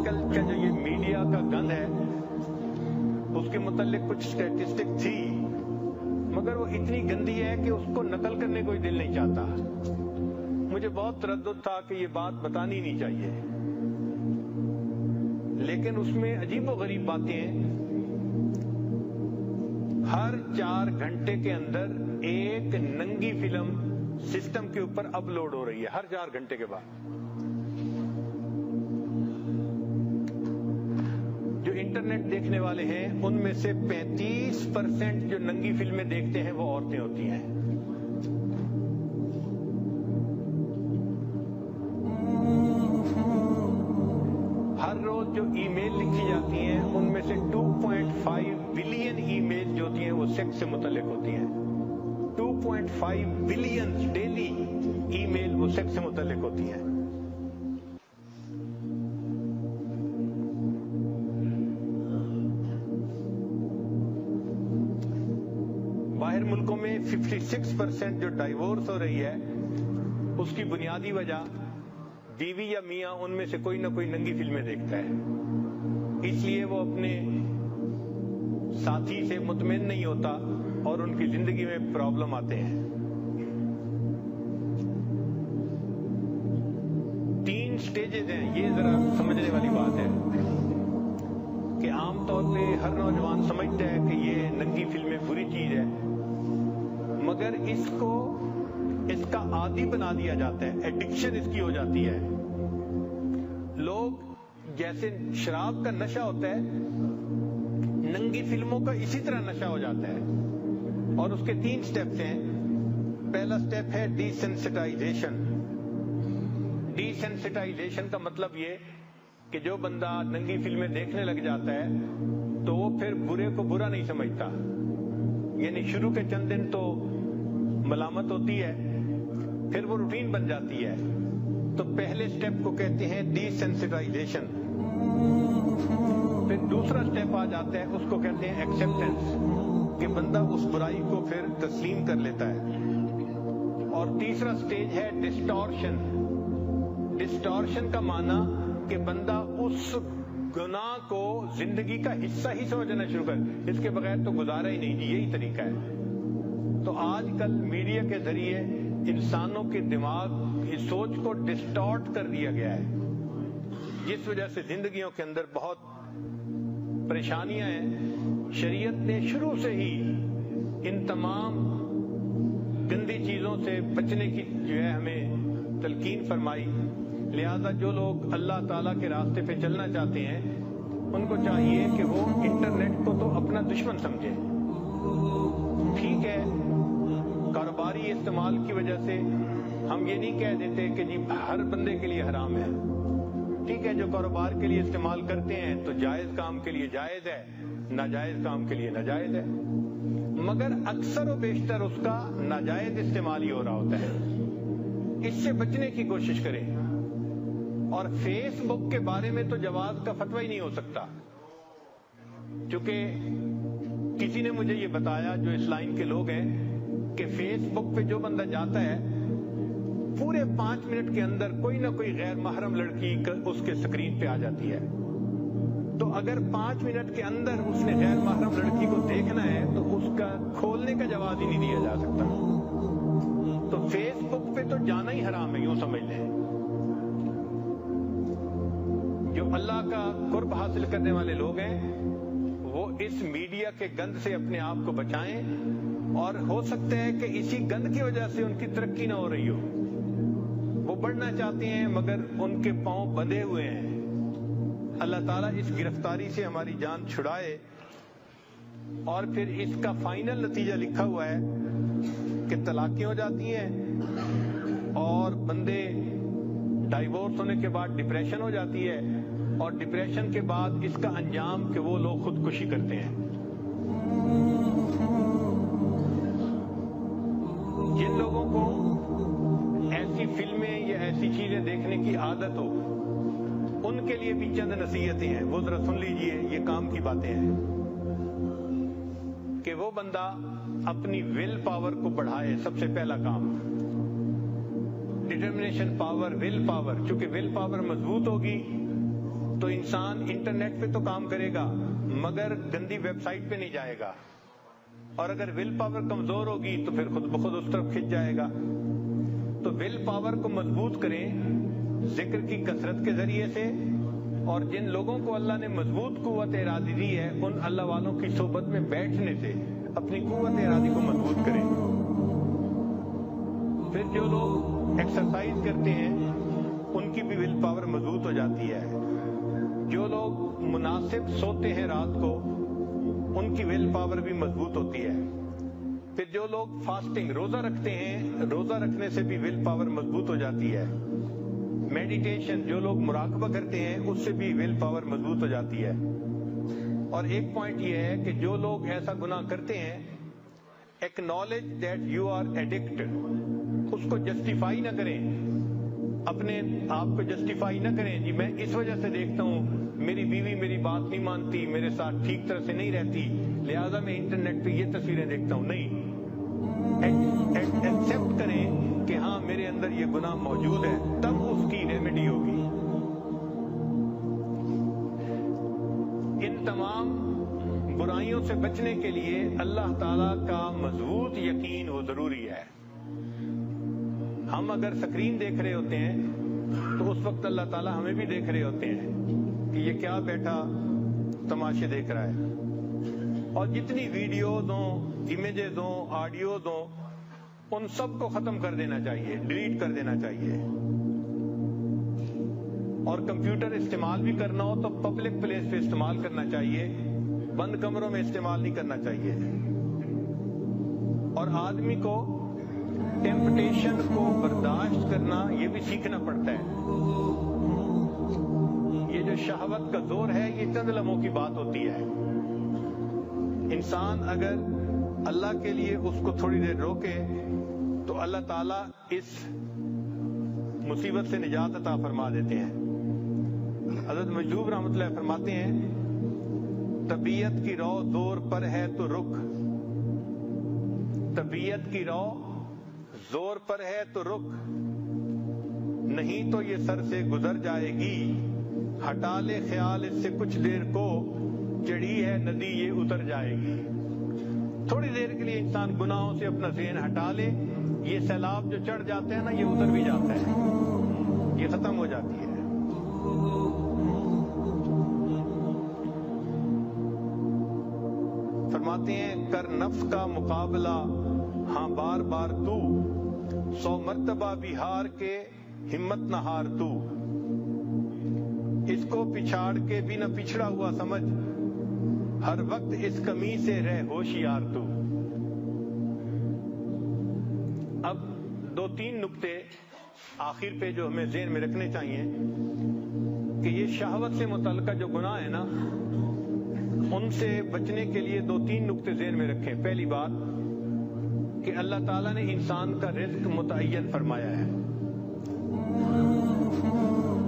کل کا جو یہ میڈیا کا گند ہے اس کے متعلق کچھ اسٹیٹسٹک تھی، مگر وہ اتنی گندی ہے کہ اس کو نقل کرنے کوئی دل نہیں چاہتا. مجھے بہت تردد تھا کہ یہ بات بتانی نہیں چاہیے، لیکن اس میں عجیب و غریب باتیں ہیں. ہر 4 گھنٹے کے اندر ایک ننگی فلم سسٹم کے اوپر اپلوڈ ہو رہی ہے، ہر 4 گھنٹے کے بعد. جو انٹرنیٹ دیکھنے والے ہیں ان میں سے 35% جو ننگی فلمیں دیکھتے ہیں وہ عورتیں ہوتی ہیں. ہر روز جو ای میل لکھی جاتی ہیں ان میں سے 2.5 بلین ای میل جو ہوتی ہیں وہ سیکس سے متعلق ہوتی ہیں. 2.5 بلین ڈیلی ای میل وہ سیکس سے متعلق ہوتی ہیں. باہر ملکوں میں 56% جو ڈائیورس ہو رہی ہے اس کی بنیادی وجہ بیوی یا میاں ان میں سے کوئی نہ کوئی ننگی فلمیں دیکھتا ہے. اس لیے وہ اپنے ساتھی سے مطمئن نہیں ہوتا اور ان کی زندگی میں پرابلم آتے ہیں. 3 سٹیجز ہیں، یہ ذرا سمجھنے والی بات ہے کہ عام طور پہ ہر نوجوان سمجھتا ہے کہ یہ ننگی فلمیں بری چیز ہے، مگر اس کا عادی بنا دیا جاتا ہے، ایڈکشن اس کی ہو جاتی ہے. لوگ جیسے شراب کا نشہ ہوتا ہے، ننگی فلموں کا اسی طرح نشہ ہو جاتا ہے. اور اس کے 3 سٹیپس ہیں. پہلا سٹیپ ہے ڈی سینسٹائزیشن. ڈی سینسٹائزیشن کا مطلب یہ کہ جو بندہ ننگی فلمیں دیکھنے لگ جاتا ہے تو وہ پھر برے کو برا نہیں سمجھتا. یعنی شروع کے چند دن تو ملامت ہوتی ہے، پھر وہ روٹین بن جاتی ہے. تو پہلے سٹیپ کو کہتے ہیں ڈی سینسٹائزیشن. پھر دوسرا سٹیپ آ جاتا ہے، اس کو کہتے ہیں ایکسپٹنس، کہ بندہ اس برائی کو پھر تسلیم کر لیتا ہے. اور تیسرا سٹیج ہے ڈسٹارشن. ڈسٹارشن کا معنی کہ بندہ اس گناہ کو زندگی کا حصہ ہی سمجھنا شروع کر، اس کے بغیر تو گزارا ہی نہیں. یہی طریقہ ہے. تو آج کل میڈیا کے ذریعے انسانوں کے دماغ کی سوچ کو ڈسٹارٹ کر دیا گیا ہے، جس وجہ سے زندگیوں کے اندر بہت پریشانیاں ہیں. شریعت نے شروع سے ہی ان تمام گندی چیزوں سے بچنے کی جو ہے ہمیں تلقین فرمائی. لہذا جو لوگ اللہ تعالیٰ کے راستے پہ چلنا چاہتے ہیں ان کو چاہیے کہ وہ انٹرنیٹ کو تو اپنا دشمن سمجھیں. ٹھیک ہے، کاروباری استعمال کی وجہ سے ہم یہ نہیں کہہ دیتے کہ جی ہر بندے کے لیے حرام ہے. ٹھیک ہے، جو کاروبار کے لیے استعمال کرتے ہیں تو جائز کام کے لیے جائز ہے، ناجائز کام کے لیے ناجائز ہے. مگر اکثر و بیشتر اس کا ناجائز استعمال ہی ہو رہا ہوتا ہے. اس سے بچنے کی کوشش کریں. اور فیس بک کے بارے میں تو جواز کا فتویٰ ہی نہیں ہو سکتا، چونکہ کسی نے مجھے یہ بتایا جو اس لائن کے لوگ ہیں کہ فیس بک پہ جو بندہ جاتا ہے پورے 5 منٹ کے اندر کوئی نہ کوئی غیر محرم لڑکی اس کے سکرین پہ آ جاتی ہے. تو اگر 5 منٹ کے اندر اس نے غیر محرم لڑکی کو دیکھنا ہے تو اس کا کھولنے کا جواز ہی نہیں دیا جا سکتا. تو فیس بک پہ تو جانا ہی حرام ہے، یوں سمجھ لیں. جو اللہ کا قرب حاصل کرنے والے لوگ ہیں وہ اس میڈیا کے گند سے اپنے آپ کو بچائیں. اور ہو سکتا ہے کہ اسی گند کی وجہ سے ان کی ترقی نہ ہو رہی ہو. وہ بڑھنا چاہتے ہیں مگر ان کے پاؤں بندھے ہوئے ہیں. اللہ تعالیٰ اس گرفتاری سے ہماری جان چھڑائے. اور پھر اس کا فائنل نتیجہ لکھا ہوا ہے کہ طلاقیں ہو جاتی ہیں اور بندے ڈائیورس ہونے کے بعد ڈپریشن ہو جاتی ہے، اور ڈپریشن کے بعد اس کا انجام کہ وہ لوگ خودکشی کرتے ہیں. جن لوگوں کو ایسی فلمیں یا ایسی چیزیں دیکھنے کی عادت ہو ان کے لیے بھی چند نصیحتیں ہیں، وہ ذرا سن لیجئے. یہ کام کی باتیں ہیں کہ وہ بندہ اپنی ول پاور کو بڑھائے. سب سے پہلا کام ڈٹرمنیشن پاور، ول پاور. چونکہ ول پاور مضبوط ہوگی تو انسان انٹرنیٹ پہ تو کام کرے گا مگر گندی ویب سائٹ پہ نہیں جائے گا، اور اگر ول پاور کمزور ہوگی تو پھر خود بخود اس طرف کھنچ جائے گا۔ تو ول پاور کو مضبوط کریں ذکر کی کثرت کے ذریعے سے، اور جن لوگوں کو اللہ نے مضبوط قوت ارادی دی ہے ان اللہ والوں کی صحبت میں بیٹھنے سے اپنی قوت ارادی کو مضبوط کریں۔ پھر جو لوگ ایکسرسائز کرتے ہیں ان کی بھی ول پاور مضبوط ہو جاتی ہے۔ جو لوگ مناسب سوتے ہیں رات کو ان کی ول پاور بھی مضبوط ہوتی ہے۔ پھر جو لوگ فاسٹنگ روزہ رکھتے ہیں، روزہ رکھنے سے بھی ول پاور مضبوط ہو جاتی ہے۔ میڈیٹیشن جو لوگ مراقبہ کرتے ہیں اس سے بھی ول پاور مضبوط ہو جاتی ہے۔ اور ایک پوائنٹ یہ ہے کہ جو لوگ ایسا گناہ کرتے ہیں، acknowledge that you are addict, اس کو جسٹیفائی نہ کریں، اپنے آپ کو جسٹیفائی نہ کریں جی میں اس وجہ سے دیکھتا ہوں میری بیوی میری بات نہیں مانتی، میرے ساتھ ٹھیک طرح سے نہیں رہتی، لہذا میں انٹرنیٹ پہ یہ تصویریں دیکھتا ہوں۔ نہیں، ایکسپٹ کریں کہ ہاں میرے اندر یہ گناہ موجود ہے، تب اس کی ریمیڈی ہوگی۔ ان تمام برائیوں سے بچنے کے لیے اللہ تعالیٰ کا مضبوط یقین وہ ضروری ہے۔ ہم اگر سکرین دیکھ رہے ہوتے ہیں تو اس وقت اللہ تعالیٰ ہمیں بھی دیکھ رہے ہوتے ہیں کہ یہ کیا بیٹھا تماشے دیکھ رہا ہے، اور جتنی ویڈیوز ہوں، امیجز ہوں، آڈیوز ہوں، ان سب کو ختم کر دینا چاہیے، ڈیلیٹ کر دینا چاہیے۔ اور کمپیوٹر استعمال بھی کرنا ہو تو پبلک پلیس پہ استعمال کرنا چاہیے، بند کمروں میں استعمال نہیں کرنا چاہیے۔ اور آدمی کو ٹیمپٹیشن کو برداشت کرنا یہ بھی سیکھنا پڑتا ہے۔ یہ جو شہوت کا زور ہے یہ چند لمحوں کی بات ہوتی ہے۔ انسان اگر اللہ کے لیے اس کو تھوڑی دیر روکے تو اللہ تعالیٰ اس مصیبت سے نجات عطا فرما دیتے ہیں۔ حضرت مجذوب رحمۃ اللہ فرماتے ہیں طبیعت کی رو زور پر ہے تو رک، طبیعت کی رو زور پر ہے تو رک، نہیں تو یہ سر سے گزر جائے گی، ہٹا لے خیال اس سے کچھ دیر کو، چڑھی ہے ندی یہ اتر جائے گی۔ تھوڑی دیر کے لیے انسان گناہوں سے اپنا ذہن ہٹا لے، یہ سیلاب جو چڑھ جاتے ہیں نا یہ اتر بھی جاتا ہے، یہ ختم ہو جاتی ہے۔ فرماتے ہیں کر نفس کا مقابلہ ہاں بار بار تو، 100 مرتبہ بھی ہار کے ہمت نہ ہار تو، اس کو پچھاڑ کے بھی نہ پچھڑا ہوا سمجھ، ہر وقت اس کمی سے رہ ہوشیار تو۔ اب 2-3 نکتے آخر پہ جو ہمیں ذہن میں رکھنے چاہیے کہ یہ شہوت سے متعلقہ جو گناہ ہے نا ان سے بچنے کے لیے 2-3 نکتے ذہن میں رکھیں۔ پہلی بات کہ اللہ تعالیٰ نے انسان کا رزق متعین فرمایا ہے،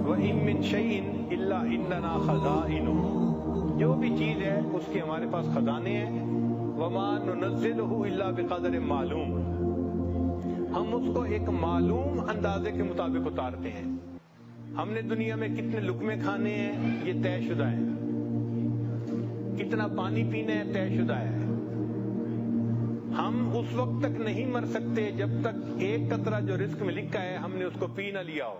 وَإِن مِّن شَيْءٍ إِلَّا عِندَنَا خَزَائِنُهُ، جو بھی چیز ہے اس کے ہمارے پاس خزانے ہیں، وَمَا نُنَزِّلُهُ إِلَّا بِقَدْرٍ مَّعْلُومٍ، ہم اس کو ایک معلوم اندازے کے مطابق اتارتے ہیں۔ ہم نے دنیا میں کتنے لقمے کھانے ہیں یہ طے شدہ ہے، کتنا پانی پینا ہے طے شدہ ہے۔ ہم اس وقت تک نہیں مر سکتے جب تک ایک قطرہ جو رزق میں لکھا ہے ہم نے اس کو پی نہ لیا ہو۔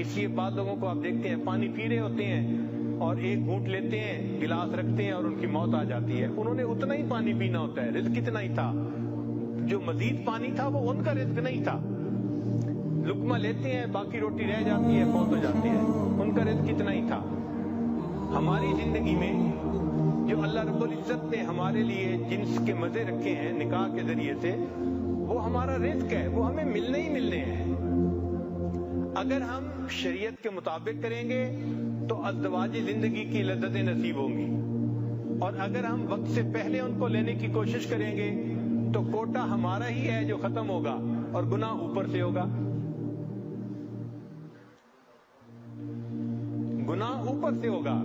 اس لیے بعض لوگوں کو آپ دیکھتے ہیں پانی پی رہے ہوتے ہیں اور ایک گھونٹ لیتے ہیں، گلاس رکھتے ہیں اور ان کی موت آ جاتی ہے۔ انہوں نے اتنا ہی پانی پینا ہوتا ہے، رزق اتنا ہی تھا، جو مزید پانی تھا وہ ان کا رزق نہیں تھا۔ لقمہ لیتے ہیں باقی روٹی رہ جاتی ہے، فوت ہو جاتے ہیں، ان کا رزق اتنا ہی تھا۔ ہماری زندگی میں جو اللہ رب العزت نے ہمارے لیے جنس کے مزے رکھے ہیں نکاح کے ذریعے سے، وہ ہمارا رزق ہے، وہ ہمیں ملنے ہی ملنے ہیں۔ اگر ہم شریعت کے مطابق کریں گے تو ازدواجی زندگی کی لذتیں نصیب ہوں گی، اور اگر ہم وقت سے پہلے ان کو لینے کی کوشش کریں گے تو کوٹا ہمارا ہی ہے جو ختم ہوگا اور گناہ اوپر سے ہوگا، گناہ اوپر سے ہوگا۔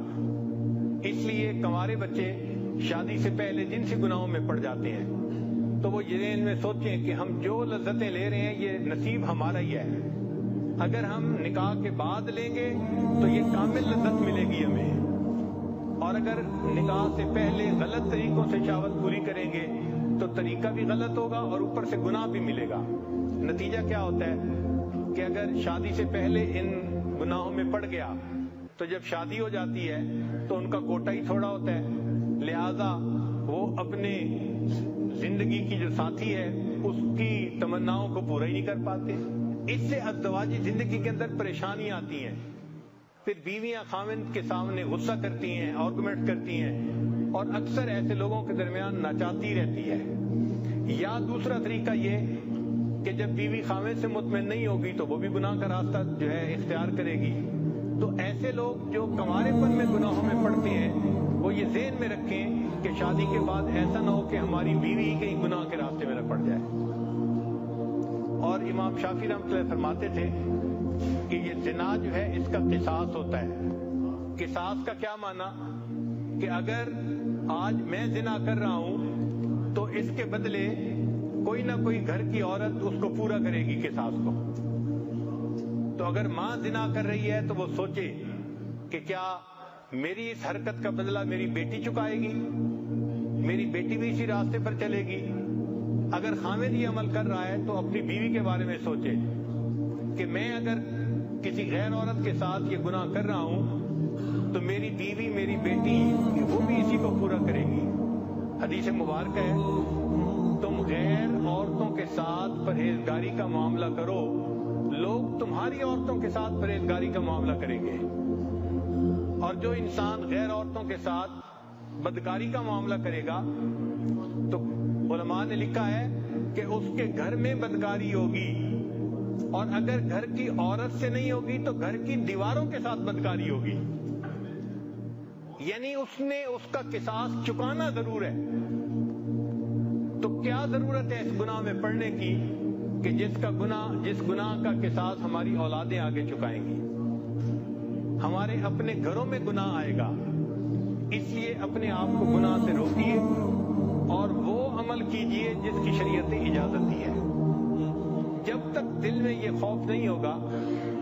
اس لیے کنوارے بچے شادی سے پہلے جنسی گناہوں میں پڑ جاتے ہیں تو وہ ذہن میں سوچیں کہ ہم جو لذتیں لے رہے ہیں یہ نصیب ہمارا ہی ہے، اگر ہم نکاح کے بعد لیں گے تو یہ کامل لذت ملے گی ہمیں، اور اگر نکاح سے پہلے غلط طریقوں سے شہوت پوری کریں گے تو طریقہ بھی غلط ہوگا اور اوپر سے گناہ بھی ملے گا۔ نتیجہ کیا ہوتا ہے کہ اگر شادی سے پہلے ان گناہوں میں پڑ گیا تو جب شادی ہو جاتی ہے تو ان کا کوٹا ہی تھوڑا ہوتا ہے، لہذا وہ اپنے زندگی کی جو ساتھی ہے اس کی تمناؤں کو پورا ہی نہیں کر پاتے۔ اس سے ازدواجی زندگی کے اندر پریشانی آتی ہیں، پھر بیویاں خاوند کے سامنے غصہ کرتی ہیں، آرگومنٹ کرتی ہیں، اور اکثر ایسے لوگوں کے درمیان ناچاتی رہتی ہے۔ یا دوسرا طریقہ یہ کہ جب بیوی خاوند سے مطمئن نہیں ہوگی تو وہ بھی گناہ کا راستہ جو ہے اختیار کرے گی۔ تو ایسے لوگ جو کنوارے پن میں گناہوں میں پڑتے ہیں وہ یہ ذہن میں رکھیں کہ شادی کے بعد ایسا نہ ہو کہ ہماری بیوی کہیں گناہ کے راستے میں نہ پڑ جائے۔ اور امام شافعی رحمۃ اللہ فرماتے تھے کہ یہ زنا جو ہے اس کا قصاص ہوتا ہے۔ قصاص کا کیا معنی کہ اگر آج میں زنا کر رہا ہوں تو اس کے بدلے کوئی نہ کوئی گھر کی عورت اس کو پورا کرے گی قصاص کو۔ تو اگر ماں زنا کر رہی ہے تو وہ سوچے کہ کیا میری اس حرکت کا بدلہ میری بیٹی چکائے گی، میری بیٹی بھی اسی راستے پر چلے گی۔ اگر خاوند یہ عمل کر رہا ہے تو اپنی بیوی کے بارے میں سوچے کہ میں اگر کسی غیر عورت کے ساتھ یہ گناہ کر رہا ہوں تو میری بیوی، میری بیٹی وہ بھی اسی کو پورا کرے گی۔ حدیث مبارک ہے تم غیر عورتوں کے ساتھ پرہیزگاری کا معاملہ کرو، لوگ تمہاری عورتوں کے ساتھ پرہیزگاری کا معاملہ کریں گے۔ اور جو انسان غیر عورتوں کے ساتھ بدکاری کا معاملہ کرے گا تو علماء نے لکھا ہے کہ اس کے گھر میں بدکاری ہوگی، اور اگر گھر کی عورت سے نہیں ہوگی تو گھر کی دیواروں کے ساتھ بدکاری ہوگی۔ یعنی اس نے اس کا قصاص چکانا ضرور ہے۔ تو کیا ضرورت ہے اس گناہ میں پڑنے کی کہ جس گناہ کا قصاص ہماری اولادیں آگے چکائیں گی، ہمارے اپنے گھروں میں گناہ آئے گا۔ اس لیے اپنے آپ کو گناہ سے روکیے اور وہ عمل کیجئے جس کی شریعت نے اجازت دی ہے۔ جب تک دل میں یہ خوف نہیں ہوگا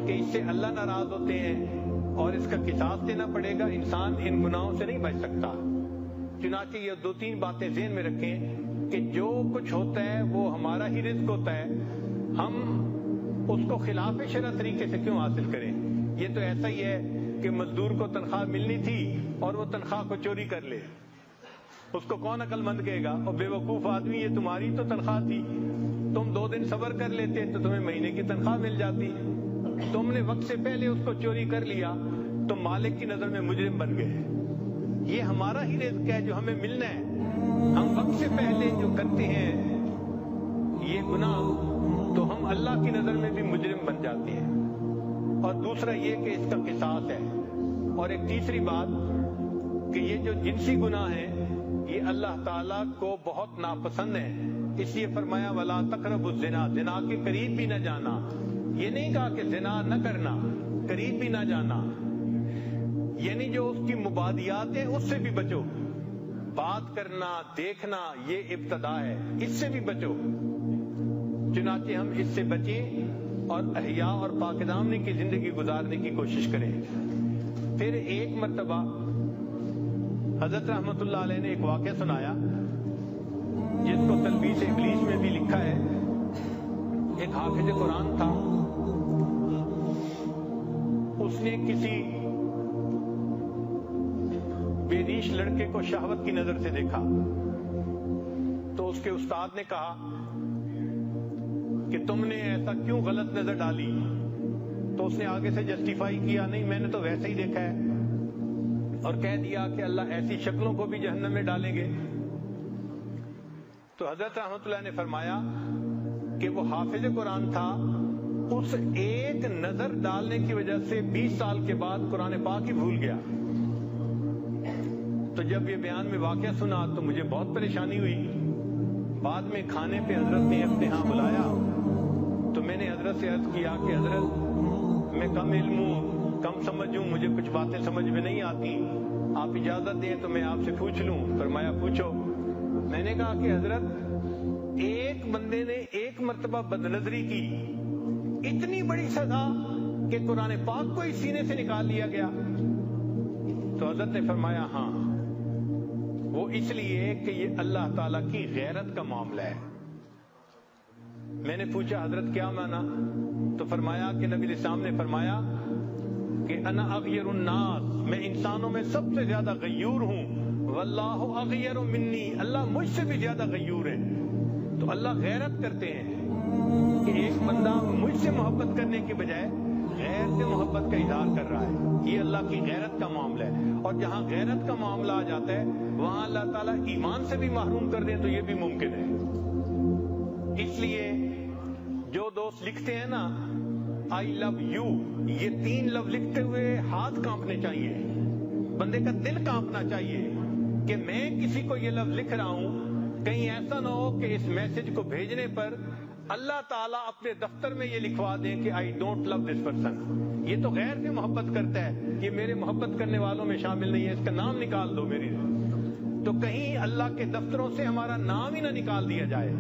کہ اس سے اللہ ناراض ہوتے ہیں اور اس کا قصاص دینا پڑے گا، انسان ان گناہوں سے نہیں بچ سکتا۔ چنانچہ یہ دو تین باتیں ذہن میں رکھیں کہ جو کچھ ہوتا ہے وہ ہمارا ہی رزق ہوتا ہے، ہم اس کو خلاف شرع طریقے سے کیوں حاصل کریں؟ یہ تو ایسا ہی ہے کہ مزدور کو تنخواہ ملنی تھی اور وہ تنخواہ کو چوری کر لے، اس کو کون عقل مند کہے گا؟ اور بے وقوف آدمی، یہ تمہاری تو تنخواہ تھی، تم 2 دن صبر کر لیتے تو تمہیں مہینے کی تنخواہ مل جاتی، تم نے وقت سے پہلے اس کو چوری کر لیا تو مالک کی نظر میں مجرم بن گئے۔ یہ ہمارا ہی رزق ہے جو ہمیں ملنا ہے، ہم وقت سے پہلے جو کرتے ہیں یہ گناہ تو ہم اللہ کی نظر میں بھی مجرم بن جاتے ہیں۔ اور دوسرا یہ کہ اس کا قصاص ہے۔ اور ایک تیسری بات کہ یہ جو جنسی گناہ ہے یہ اللہ تعالیٰ کو بہت ناپسند ہے، اس لیے فرمایا وَلَا تَقْرَبُوا الزِّنَا، زنا کے قریب بھی نہ جانا۔ یہ نہیں کہا کہ زنا نہ کرنا، قریب بھی نہ جانا، یعنی جو اس کی مبادیات ہیں اس سے بھی بچو۔ بات کرنا، دیکھنا یہ ابتدا ہے، اس سے بھی بچو۔ چنانچہ ہم اس سے بچیں اور احیاء اور پاک دامنی کی زندگی گزارنے کی کوشش کریں۔ پھر ایک مرتبہ حضرت رحمت اللہ علیہ نے ایک واقعہ سنایا جس کو تلبیس ابلیس میں بھی لکھا ہے۔ ایک حافظ قرآن تھا، اس نے کسی بے نیش لڑکے کو شہوت کی نظر سے دیکھا تو اس کے استاد نے کہا کہ تم نے ایسا کیوں غلط نظر ڈالی؟ تو اس نے آگے سے جسٹیفائی کیا، نہیں میں نے تو ویسے ہی دیکھا ہے، اور کہہ دیا کہ اللہ ایسی شکلوں کو بھی جہنم میں ڈالیں گے۔ تو حضرت رحمت اللہ نے فرمایا کہ وہ حافظ قرآن تھا، اس ایک نظر ڈالنے کی وجہ سے 20 سال کے بعد قرآن پاک ہی بھول گیا۔ تو جب یہ بیان میں واقعہ سنا تو مجھے بہت پریشانی ہوئی۔ بعد میں کھانے پہ حضرت نے اپنے ہاں بلایا تو میں نے حضرت سے عرض کیا کہ حضرت میں کم علم ہوں، کم سمجھ ہوں، مجھے کچھ باتیں سمجھ میں نہیں آتی، آپ اجازت دیں تو میں آپ سے پوچھ لوں؟ فرمایا پوچھو۔ میں نے کہا کہ حضرت ایک بندے نے ایک مرتبہ بدنظری کی، اتنی بڑی سزا کہ قرآن پاک کو اس سینے سے نکال لیا گیا؟ تو حضرت نے فرمایا ہاں، وہ اس لیے کہ یہ اللہ تعالیٰ کی غیرت کا معاملہ ہے۔ میں نے پوچھا حضرت کیا مانا؟ تو فرمایا کہ نبی الاسلام نے فرمایا کہ انا اغیر الناس، میں انسانوں میں سب سے زیادہ غیور ہوں، واللہ اغیر منی، اللہ مجھ سے بھی زیادہ غیور ہے۔ تو اللہ غیرت کرتے ہیں کہ ایک بندہ مجھ سے محبت کرنے کے بجائے غیر سے محبت کا اظہار کر رہا ہے، یہ اللہ کی غیرت کا معاملہ ہے۔ اور جہاں غیرت کا معاملہ آ جاتا ہے وہاں اللہ تعالیٰ ایمان سے بھی محروم کر دیں تو یہ بھی ممکن ہے۔ اس لیے جو دوست لکھتے ہیں نا آئی لو یو، یہ 3 لفظ لکھتے ہوئے ہاتھ کانپنے چاہیے، بندے کا دل کانپنا چاہیے کہ میں کسی کو یہ لفظ لکھ رہا ہوں، کہیں ایسا نہ ہو کہ اس میسج کو بھیجنے پر اللہ تعالیٰ اپنے دفتر میں یہ لکھوا دیں کہ I don't love this person, یہ تو غیر سے محبت کرتا ہے، یہ میرے محبت کرنے والوں میں شامل نہیں ہے، اس کا نام نکال دو میری۔ تو کہیں اللہ کے دفتروں سے ہمارا نام ہی نہ نکال دیا جائے۔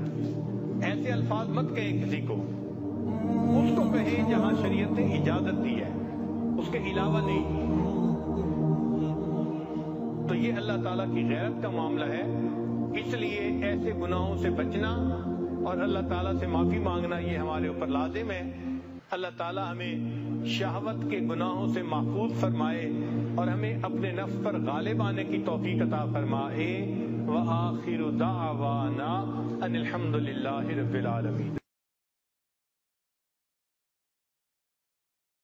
ایسے الفاظ مت کہیں کسی کو، اس کو کہیں جہاں شریعت نے اجازت دی ہے، اس کے علاوہ نہیں۔ تو یہ اللہ تعالیٰ کی غیرت کا معاملہ ہے، اس لیے ایسے گناہوں سے بچنا اور اللہ تعالیٰ سے معافی مانگنا یہ ہمارے اوپر لازم ہے۔ اللہ تعالیٰ ہمیں شہوت کے گناہوں سے محفوظ فرمائے اور ہمیں اپنے نفس پر غالب آنے کی توفیق عطا فرمائے۔ وآخر دعوانا ان الحمد للہ رب العالمین۔